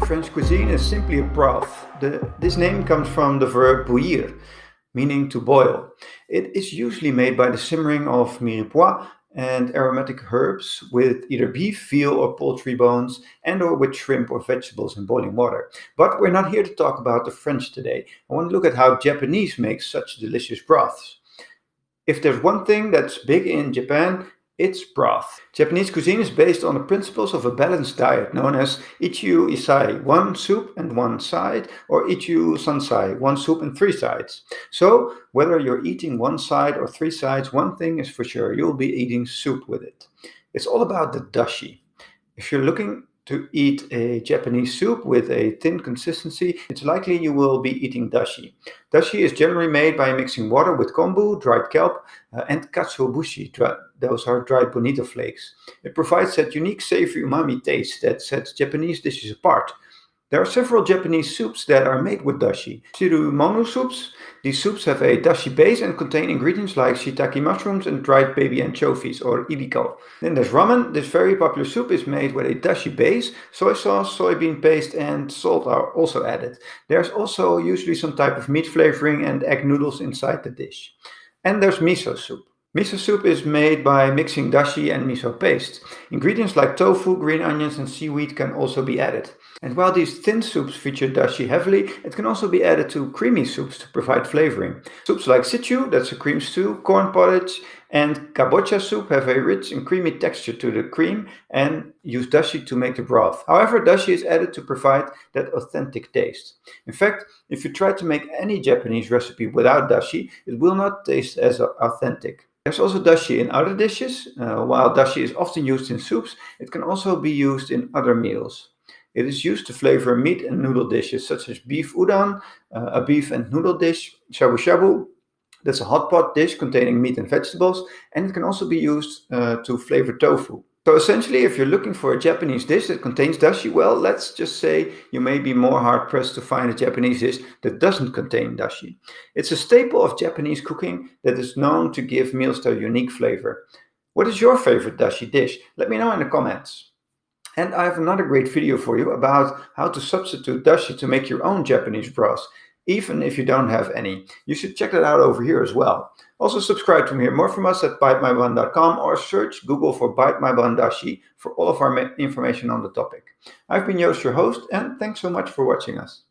French cuisine is simply a broth. This name comes from the verb bouillir, meaning to boil. It is usually made by the simmering of mirepoix and aromatic herbs with either beef, veal or poultry bones and/or with shrimp or vegetables in boiling water. But we're not here to talk about the French today. I want to look at how Japanese makes such delicious broths. If there's one thing that's big in Japan, it's broth. Japanese cuisine is based on the principles of a balanced diet known as ichiju issai, one soup and one side, or ichiju sansai, one soup and three sides. So, whether you're eating one side or three sides, one thing is for sure, you'll be eating soup with it. It's all about the dashi. If you're looking to eat a Japanese soup with a thin consistency, it's likely you will be eating dashi. Dashi is generally made by mixing water with kombu, dried kelp, and katsuobushi. Those are dried bonito flakes. It provides that unique savory umami taste that sets Japanese dishes apart. There are several Japanese soups that are made with dashi. Shirumono soups. These soups have a dashi base and contain ingredients like shiitake mushrooms and dried baby anchovies or iriko. Then there's ramen. This very popular soup is made with a dashi base. Soy sauce, soybean paste and salt are also added. There's also usually some type of meat flavoring and egg noodles inside the dish. And there's miso soup. Miso soup is made by mixing dashi and miso paste. Ingredients like tofu, green onions and seaweed can also be added. And while these thin soups feature dashi heavily, it can also be added to creamy soups to provide flavoring. Soups like ichiju, that's a cream stew, corn porridge, and kabocha soup have a rich and creamy texture to the cream and use dashi to make the broth. However, dashi is added to provide that authentic taste. In fact, if you try to make any Japanese recipe without dashi, it will not taste as authentic. There's also dashi in other dishes. While dashi is often used in soups, it can also be used in other meals. It is used to flavor meat and noodle dishes such as beef udon, a beef and noodle dish, shabu shabu. That's a hot pot dish containing meat and vegetables, and it can also be used to flavor tofu. So essentially, if you're looking for a Japanese dish that contains dashi, well, let's just say you may be more hard-pressed to find a Japanese dish that doesn't contain dashi. It's a staple of Japanese cooking that is known to give meals their unique flavor. What is your favorite dashi dish? Let me know in the comments. And I have another great video for you about how to substitute dashi to make your own Japanese broth, even if you don't have any. You should check that out over here as well. Also subscribe to hear more from us at bitemybun.com or search Google for Bite My Bun Dashi for all of our information on the topic. I've been Joost, your host, and thanks so much for watching us.